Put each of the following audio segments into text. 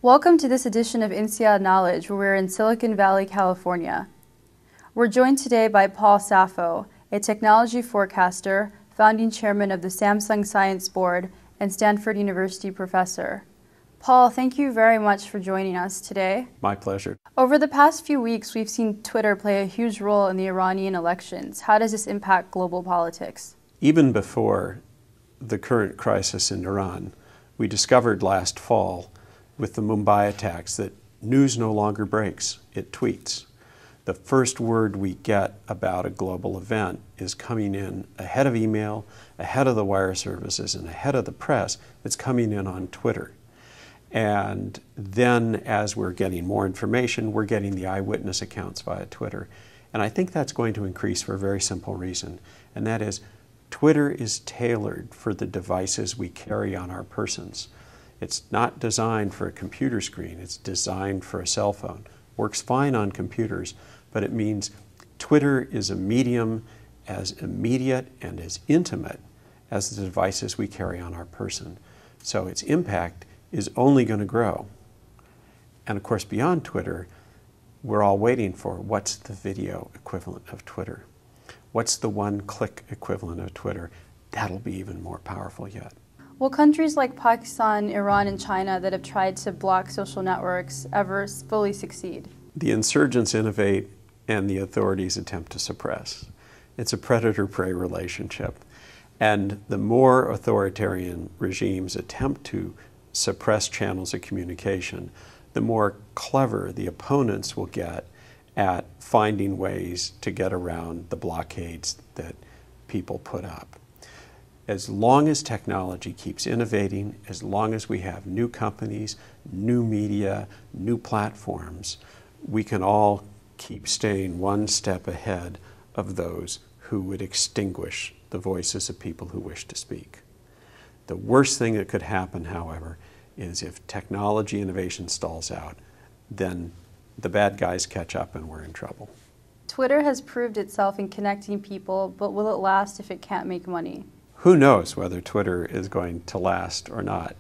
Welcome to this edition of INSEAD Knowledge, where we're in Silicon Valley, California. We're joined today by Paul Saffo, a technology forecaster, founding chairman of the Samsung Science Board, and Stanford University professor. Paul, thank you very much for joining us today. My pleasure. Over the past few weeks, we've seen Twitter play a huge role in the Iranian elections. How does this impact global politics? Even before the current crisis in Iran, we discovered last fall with the Mumbai attacks that news no longer breaks, it tweets. The first word we get about a global event is coming in ahead of email, ahead of the wire services, and ahead of the press. It's coming in on Twitter. And then as we're getting more information, we're getting the eyewitness accounts via Twitter. And I think that's going to increase for a very simple reason, and that is Twitter is tailored for the devices we carry on our persons. It's not designed for a computer screen, it's designed for a cell phone. Works fine on computers, but it means Twitter is a medium as immediate and as intimate as the devices we carry on our person. So its impact is only going to grow. And of course, beyond Twitter, we're all waiting for what's the video equivalent of Twitter? What's the one-click equivalent of Twitter? That'll be even more powerful yet. Will countries like Pakistan, Iran, and China that have tried to block social networks ever fully succeed? The insurgents innovate and the authorities attempt to suppress. It's a predator-prey relationship. And the more authoritarian regimes attempt to suppress channels of communication, the more clever the opponents will get at finding ways to get around the blockades that people put up. As long as technology keeps innovating, as long as we have new companies, new media, new platforms, we can all keep staying one step ahead of those who would extinguish the voices of people who wish to speak. The worst thing that could happen, however, is if technology innovation stalls out, then the bad guys catch up and we're in trouble. Twitter has proved itself in connecting people, but will it last if it can't make money? Who knows whether Twitter is going to last or not?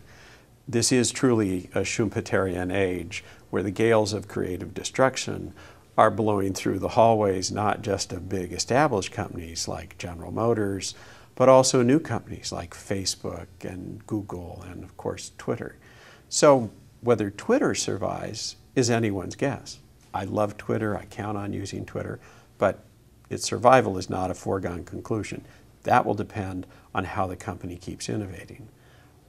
This is truly a Schumpeterian age where the gales of creative destruction are blowing through the hallways, not just of big established companies like General Motors, but also new companies like Facebook and Google and, of course, Twitter. So whether Twitter survives is anyone's guess. I love Twitter, I count on using Twitter, but its survival is not a foregone conclusion. That will depend on how the company keeps innovating.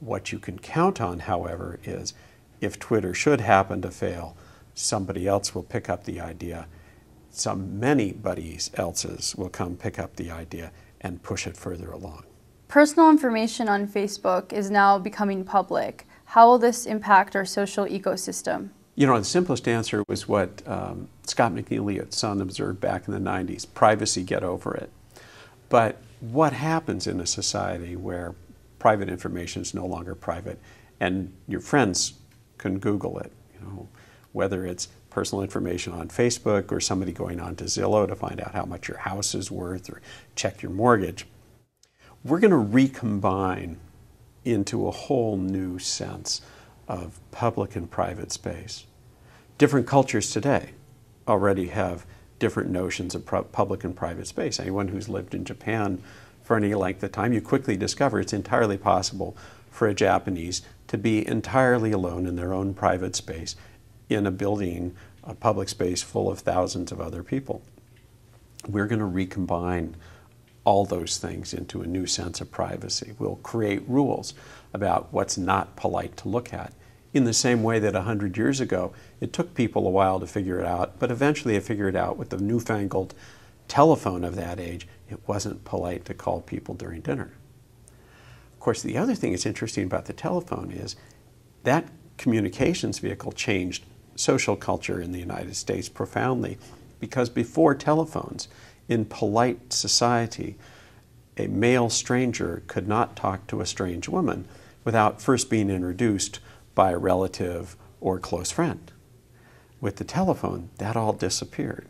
What you can count on, however, is if Twitter should happen to fail, somebody else will pick up the idea. Many buddies else's will come pick up the idea and push it further along. Personal information on Facebook is now becoming public. How will this impact our social ecosystem? You know, the simplest answer was what Scott McNeely at Sun observed back in the 90s, privacy, get over it. But what happens in a society where private information is no longer private and your friends can Google it, whether it's personal information on Facebook or somebody going on to Zillow to find out how much your house is worth or check your mortgage, we're going to recombine into a whole new sense of public and private space. Different cultures today already have different notions of public and private space. Anyone who's lived in Japan for any length of time, you quickly discover it's entirely possible for a Japanese to be entirely alone in their own private space in a building, a public space full of thousands of other people. We're going to recombine all those things into a new sense of privacy. We'll create rules about what's not polite to look at. In the same way that 100 years ago, it took people a while to figure it out, but eventually they figured it out with the newfangled telephone of that age. It wasn't polite to call people during dinner. Of course, the other thing that's interesting about the telephone is that communications vehicle changed social culture in the United States profoundly, because before telephones, in polite society, a male stranger could not talk to a strange woman without first being introduced by a relative or close friend. With the telephone, that all disappeared.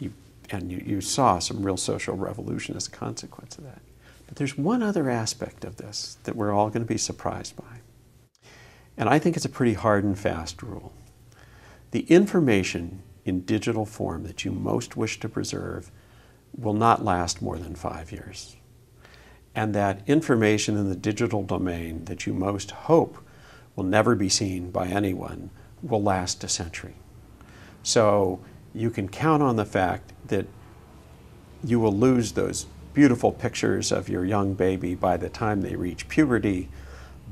You saw some real social revolution as a consequence of that. But there's one other aspect of this that we're all going to be surprised by. And I think it's a pretty hard and fast rule. The information in digital form that you most wish to preserve will not last more than 5 years. And that information in the digital domain that you most hope will never be seen by anyone will last a century. So you can count on the fact that you will lose those beautiful pictures of your young baby by the time they reach puberty,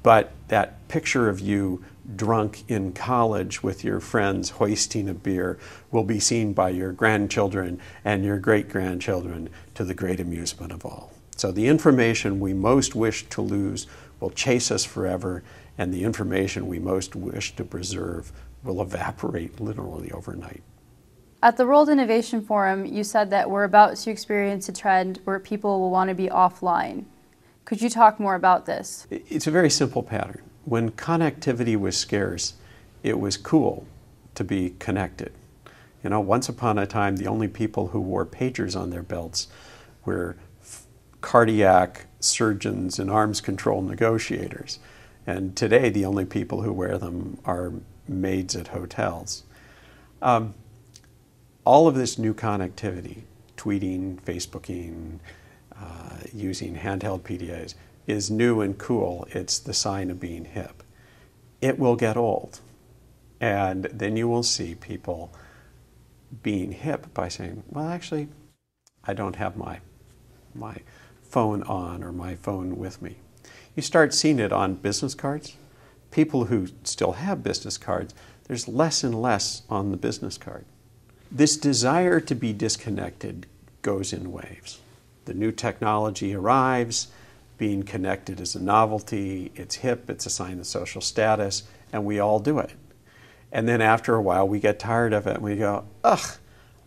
but that picture of you drunk in college with your friends hoisting a beer will be seen by your grandchildren and your great-grandchildren to the great amusement of all. So the information we most wish to lose will chase us forever, and the information we most wish to preserve will evaporate literally overnight. At the World Innovation Forum, you said that we're about to experience a trend where people will want to be offline. Could you talk more about this? It's a very simple pattern. When connectivity was scarce, it was cool to be connected. You know, once upon a time, the only people who wore pagers on their belts were cardiac surgeons and arms control negotiators. And today, the only people who wear them are maids at hotels. All of this new connectivity, tweeting, Facebooking, using handheld PDAs, is new and cool. It's the sign of being hip. It will get old. And then you will see people being hip by saying, well, actually, I don't have my phone on or my phone with me. You start seeing it on business cards. People who still have business cards, there's less and less on the business card. This desire to be disconnected goes in waves. The new technology arrives, being connected is a novelty, it's hip, it's a sign of social status, and we all do it. And then after a while, we get tired of it and we go, ugh,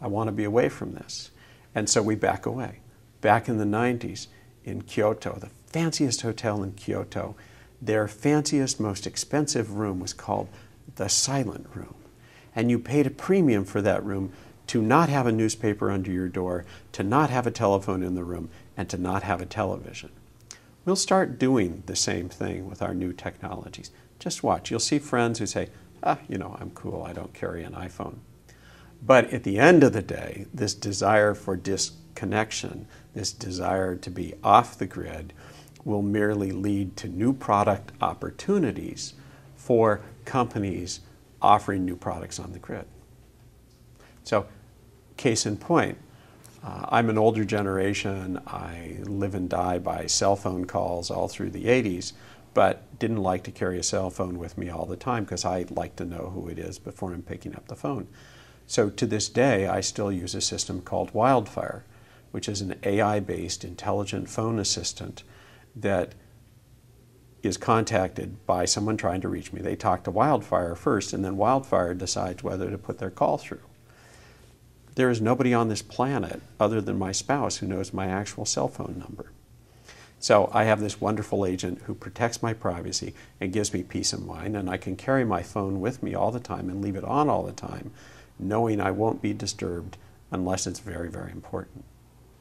I want to be away from this. And so we back away. Back in the 90s, in Kyoto, the fanciest hotel in Kyoto, their fanciest, most expensive room was called the Silent Room. And you paid a premium for that room to not have a newspaper under your door, to not have a telephone in the room, and to not have a television. We'll start doing the same thing with our new technologies. Just watch. You'll see friends who say, I'm cool, I don't carry an iPhone. But at the end of the day, this desire for disconnection, this desire to be off the grid, will merely lead to new product opportunities for companies offering new products on the grid. So, case in point, I'm an older generation. I live and die by cell phone calls all through the 80s, but didn't like to carry a cell phone with me all the time because I like to know who it is before I'm picking up the phone. So to this day, I still use a system called Wildfire, which is an AI-based intelligent phone assistant that is contacted by someone trying to reach me. They talk to Wildfire first, and then Wildfire decides whether to put their call through. There is nobody on this planet other than my spouse who knows my actual cell phone number. So I have this wonderful agent who protects my privacy and gives me peace of mind, and I can carry my phone with me all the time and leave it on all the time, knowing I won't be disturbed unless it's very, very important.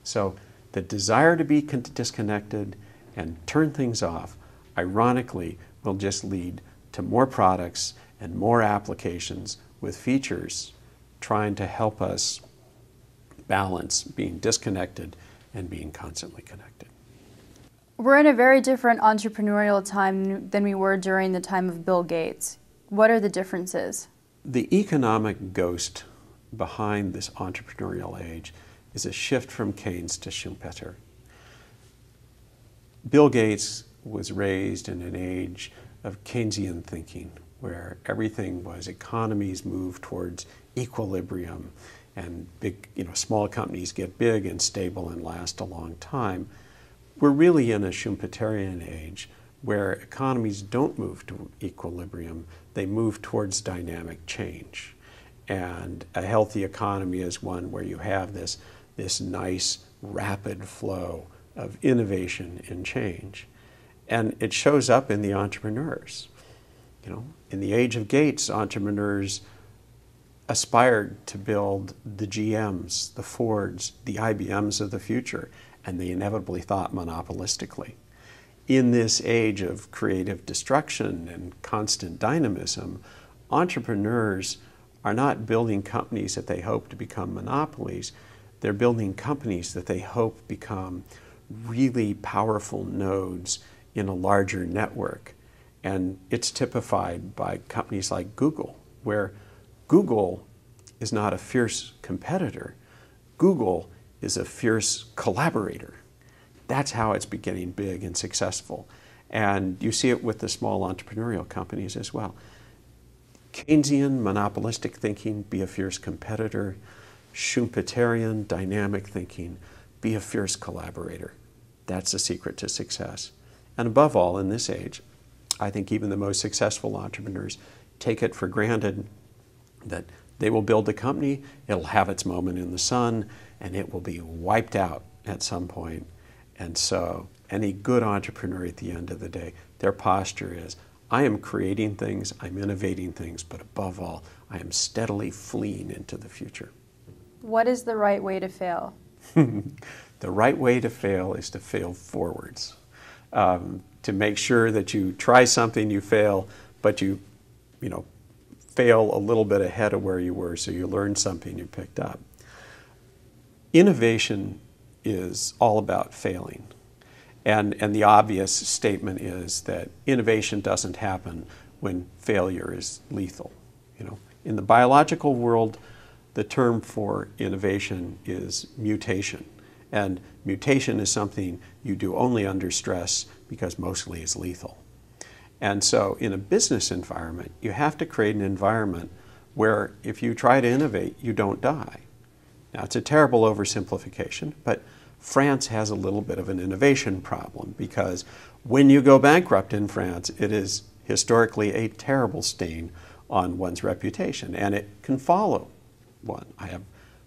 So the desire to be disconnected and turn things off, ironically, will just lead to more products and more applications with features trying to help us balance being disconnected and being constantly connected. We're in a very different entrepreneurial time than we were during the time of Bill Gates. What are the differences? The economic ghost behind this entrepreneurial age is a shift from Keynes to Schumpeter. Bill Gates was raised in an age of Keynesian thinking, where everything was economies move towards equilibrium, and small companies get big and stable and last a long time. We're really in a Schumpeterian age where economies don't move to equilibrium, they move towards dynamic change. And a healthy economy is one where you have this nice, rapid flow of innovation and change. And it shows up in the entrepreneurs. In the age of Gates, entrepreneurs aspired to build the GMs, the Fords, the IBMs of the future, and they inevitably thought monopolistically. in this age of creative destruction and constant dynamism, entrepreneurs are not building companies that they hope to become monopolies. They're building companies that they hope become really powerful nodes in a larger network. And it's typified by companies like Google, where Google is not a fierce competitor. Google is a fierce collaborator. That's how it's getting big and successful. And you see it with the small entrepreneurial companies as well. Keynesian, monopolistic thinking, be a fierce competitor. Schumpeterian, dynamic thinking, be a fierce collaborator. That's the secret to success. And above all, in this age, I think even the most successful entrepreneurs take it for granted that they will build a company, it'll have its moment in the sun, and it will be wiped out at some point. And so any good entrepreneur at the end of the day, their posture is, I am creating things, I'm innovating things, but above all, I am steadily fleeing into the future. What is the right way to fail? The right way to fail is to fail forwards. To make sure that you try something, you fail, but you fail a little bit ahead of where you were, so you learn something you picked up. Innovation is all about failing. And the obvious statement is that innovation doesn't happen when failure is lethal. In the biological world, the term for innovation is mutation. And mutation is something you do only under stress because mostly it's lethal. And so in a business environment, you have to create an environment where if you try to innovate, you don't die. Now, it's a terrible oversimplification, but France has a little bit of an innovation problem because when you go bankrupt in France, it is historically a terrible stain on one's reputation, and it can follow one. I have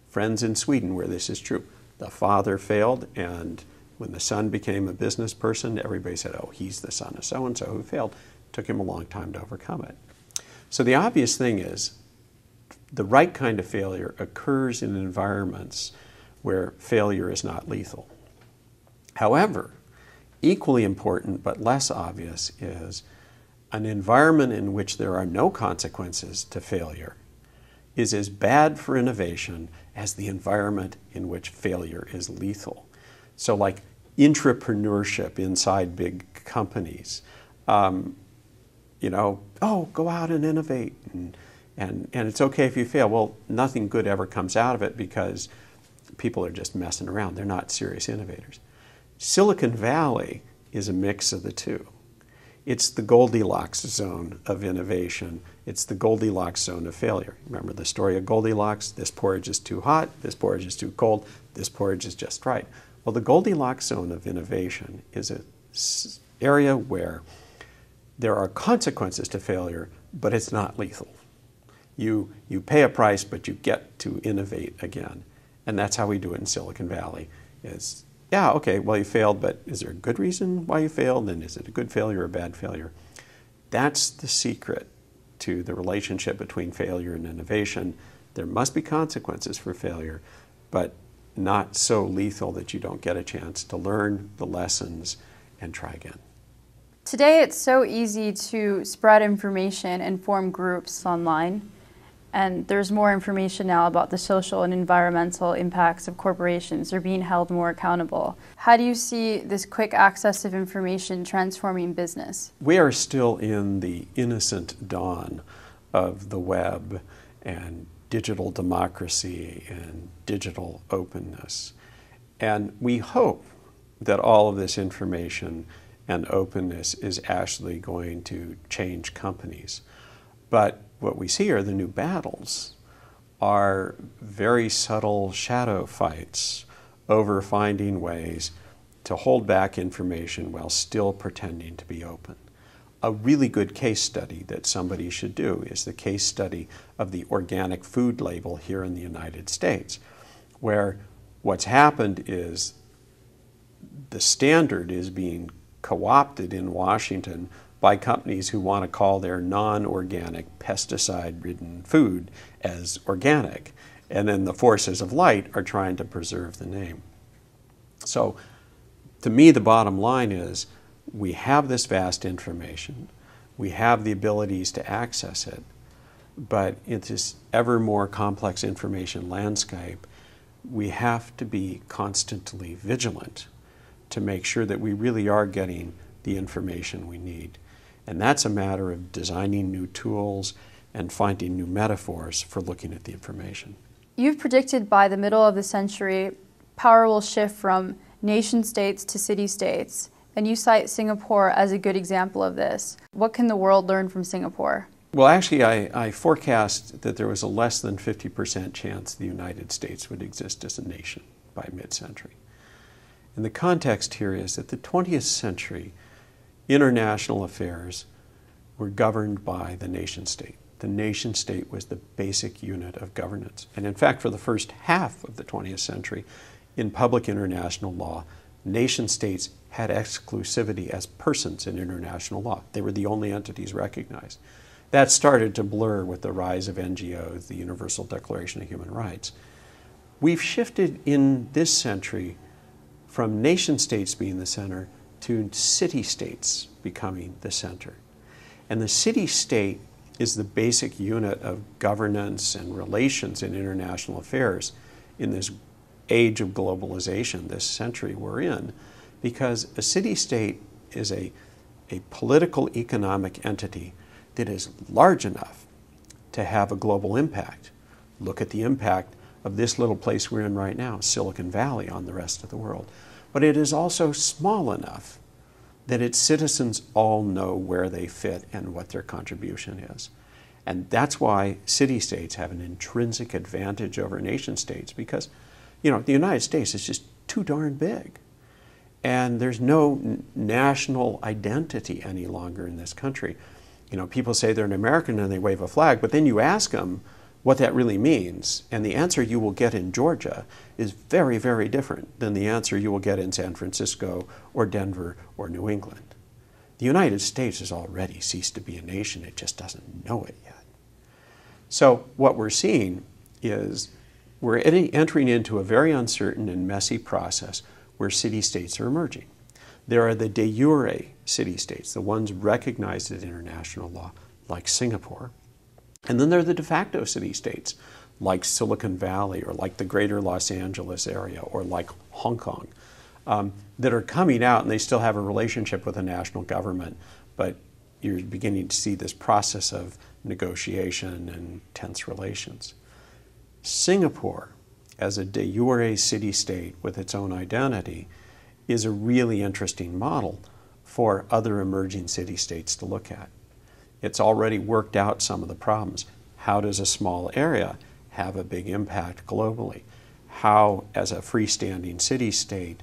friends in Sweden where this is true. The father failed, and when the son became a business person, everybody said, oh, he's the son of so-and-so who failed. It took him a long time to overcome it. So the obvious thing is the right kind of failure occurs in environments where failure is not lethal. However, equally important but less obvious is an environment in which there are no consequences to failure is as bad for innovation as the environment in which failure is lethal. So like intrapreneurship inside big companies, oh, go out and innovate, and it's okay if you fail. Well, nothing good ever comes out of it because people are just messing around. They're not serious innovators. Silicon Valley is a mix of the two. It's the Goldilocks zone of innovation. It's the Goldilocks zone of failure. Remember the story of Goldilocks? This porridge is too hot, this porridge is too cold, this porridge is just right. Well, the Goldilocks zone of innovation is an area where there are consequences to failure, but it's not lethal. You pay a price, but you get to innovate again. And that's how we do it in Silicon Valley. Is, yeah, okay, well, you failed, but is there a good reason why you failed? And is it a good failure or a bad failure? That's the secret to the relationship between failure and innovation. There must be consequences for failure, but not so lethal that you don't get a chance to learn the lessons and try again. Today, it's so easy to spread information and form groups online. And there's more information now about the social and environmental impacts of corporations. They're being held more accountable. How do you see this quick access of information transforming business? We are still in the innocent dawn of the web and digital democracy and digital openness. And we hope that all of this information and openness is actually going to change companies. But what we see are the new battles are very subtle shadow fights over finding ways to hold back information while still pretending to be open. A really good case study that somebody should do is the case study of the organic food label here in the United States, where what's happened is the standard is being co-opted in Washington by companies who want to call their non-organic, pesticide-ridden food as organic. And then the forces of light are trying to preserve the name. So to me, the bottom line is we have this vast information, we have the abilities to access it, but in this ever more complex information landscape, we have to be constantly vigilant to make sure that we really are getting the information we need. And that's a matter of designing new tools and finding new metaphors for looking at the information. You've predicted by the middle of the century, power will shift from nation states to city-states, and you cite Singapore as a good example of this. What can the world learn from Singapore? Well, actually, I forecast that there was a less than 50% chance the United States would exist as a nation by mid-century. And the context here is that the 20th century, international affairs were governed by the nation state. The nation state was the basic unit of governance. And in fact, for the first half of the 20th century, in public international law, nation states had exclusivity as persons in international law. They were the only entities recognized. That started to blur with the rise of NGOs, the Universal Declaration of Human Rights. We've shifted in this century from nation states being the center to city-states becoming the center. And the city-state is the basic unit of governance and relations in international affairs in this age of globalization, this century we're in, because a city-state is a political economic entity that is large enough to have a global impact. Look at the impact of this little place we're in right now, Silicon Valley, on the rest of the world. But it is also small enough that its citizens all know where they fit and what their contribution is. And that's why city-states have an intrinsic advantage over nation-states because, the United States is just too darn big. And there's no national identity any longer in this country. People say they're an American and they wave a flag, but then you ask them what that really means, and the answer you will get in Georgia is very, very different than the answer you will get in San Francisco or Denver or New England. The United States has already ceased to be a nation, it just doesn't know it yet. So what we're seeing is we're entering into a very uncertain and messy process where city-states are emerging. There are the de jure city-states, the ones recognized in international law, like Singapore. And then there are the de facto city-states, like Silicon Valley or like the greater Los Angeles area or like Hong Kong, that are coming out and they still have a relationship with the national government, but you're beginning to see this process of negotiation and tense relations. Singapore, as a de jure city-state with its own identity, is a really interesting model for other emerging city-states to look at. It's already worked out some of the problems. How does a small area have a big impact globally? How, as a freestanding city-state,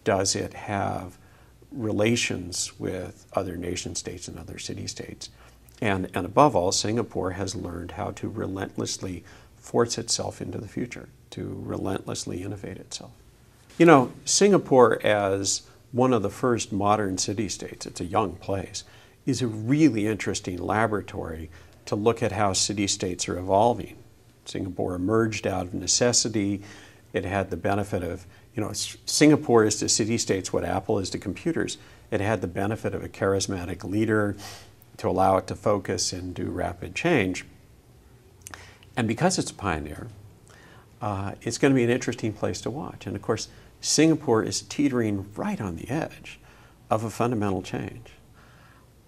does it have relations with other nation-states and other city-states? And above all, Singapore has learned how to relentlessly force itself into the future, to relentlessly innovate itself. Singapore, as one of the first modern city-states, it's a young place, is a really interesting laboratory to look at how city-states are evolving. Singapore emerged out of necessity. It had the benefit of, Singapore is to city-states what Apple is to computers. It had the benefit of a charismatic leader to allow it to focus and do rapid change. And because it's a pioneer, it's going to be an interesting place to watch. And of course, Singapore is teetering right on the edge of a fundamental change.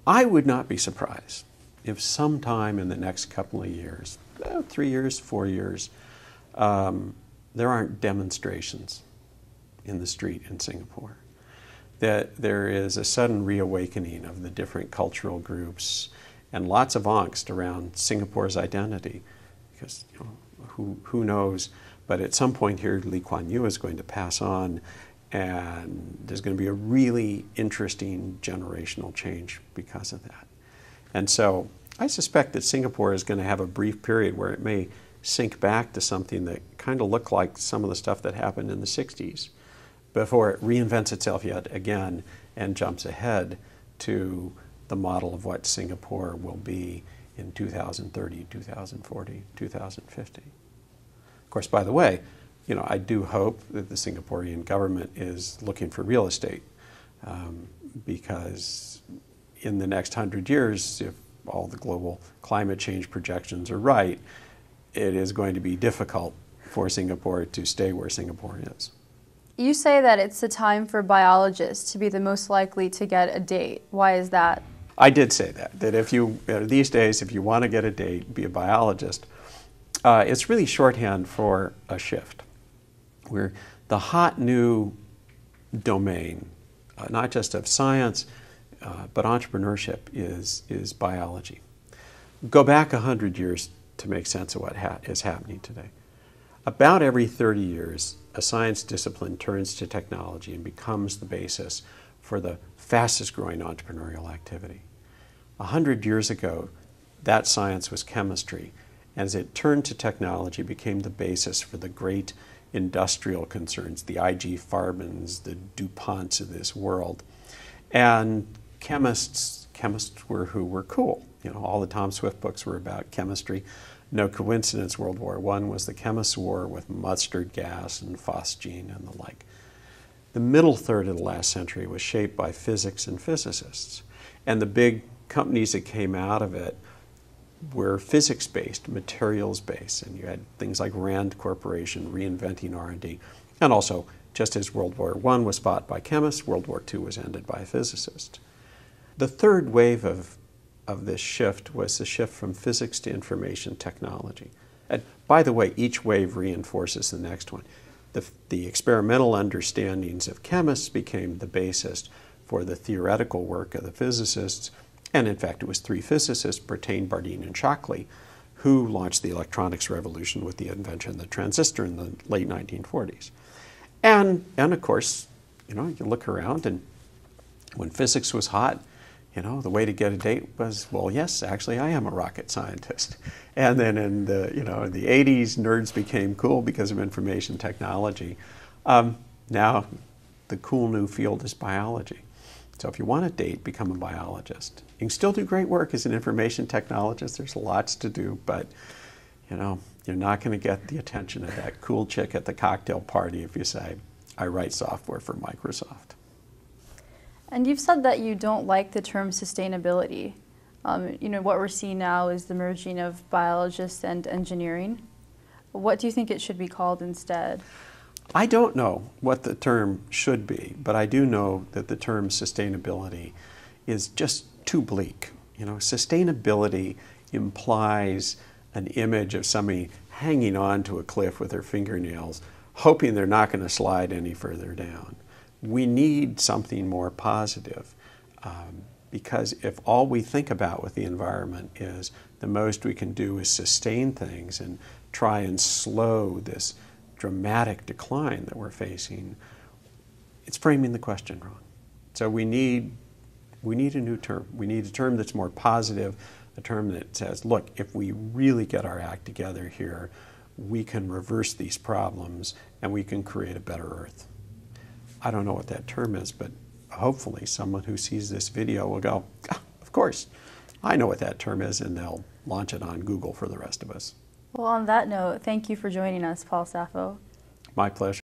I would not be surprised if sometime in the next couple of years, 3 years, 4 years, there aren't demonstrations in the street in Singapore. That there is a sudden reawakening of the different cultural groups and lots of angst around Singapore's identity. Because who knows, but at some point here, Lee Kuan Yew is going to pass on, and there's going to be a really interesting generational change because of that. And so I suspect that Singapore is going to have a brief period where it may sink back to something that kind of looked like some of the stuff that happened in the 60s before it reinvents itself yet again and jumps ahead to the model of what Singapore will be in 2030, 2040, 2050. Of course, by the way, I do hope that the Singaporean government is looking for real estate. because in the next 100 years, if all the global climate change projections are right, it is going to be difficult for Singapore to stay where Singapore is. You say that it's the time for biologists to be the most likely to get a date. Why is that? I did say that if you, these days, if you want to get a date, be a biologist. It's really shorthand for a shift, where the hot new domain, not just of science, but entrepreneurship is biology. Go back 100 years to make sense of what is happening today. About every 30 years, a science discipline turns to technology and becomes the basis for the fastest growing entrepreneurial activity. 100 years ago, that science was chemistry. As it turned to technology, became the basis for the great industrial concerns, the IG Farbens, the DuPonts of this world. And chemists were who were cool. You know, all the Tom Swift books were about chemistry. No coincidence, World War I was the chemists' war with mustard gas and phosgene and the like. The middle third of the last century was shaped by physics and physicists. And the big companies that came out of it were physics-based, materials-based, and you had things like Rand Corporation reinventing R&D. And also, just as World War I was fought by chemists, World War II was ended by physicists. The third wave of this shift was the shift from physics to information technology. And by the way, each wave reinforces the next one. The experimental understandings of chemists became the basis for the theoretical work of the physicists. And in fact, it was three physicists, Brattain, Bardeen, and Shockley, who launched the electronics revolution with the invention of the transistor in the late 1940s. And of course, you know, you look around, and when physics was hot, you know, the way to get a date was, well, yes, actually, I am a rocket scientist. And then in the 80s, nerds became cool because of information technology. Now, the cool new field is biology. So if you want a date, become a biologist. You can still do great work as an information technologist. There's lots to do, but you know, you're not going to get the attention of that cool chick at the cocktail party if you say, I write software for Microsoft. And you've said that you don't like the term sustainability. You know, what we're seeing now is the merging of biologists and engineering. What do you think it should be called instead? I don't know what the term should be, but I do know that the term sustainability is just too bleak. You know, sustainability implies an image of somebody hanging on to a cliff with their fingernails, hoping they're not going to slide any further down. We need something more positive, because if all we think about with the environment is the most we can do is sustain things and try and slow this dramatic decline that we're facing, it's framing the question wrong. So we need a new term. We need a term that's more positive, a term that says, look, if we really get our act together here, we can reverse these problems and we can create a better Earth. I don't know what that term is, but hopefully someone who sees this video will go, of course, I know what that term is, and they'll launch it on Google for the rest of us. Well, on that note, thank you for joining us, Paul Saffo. My pleasure.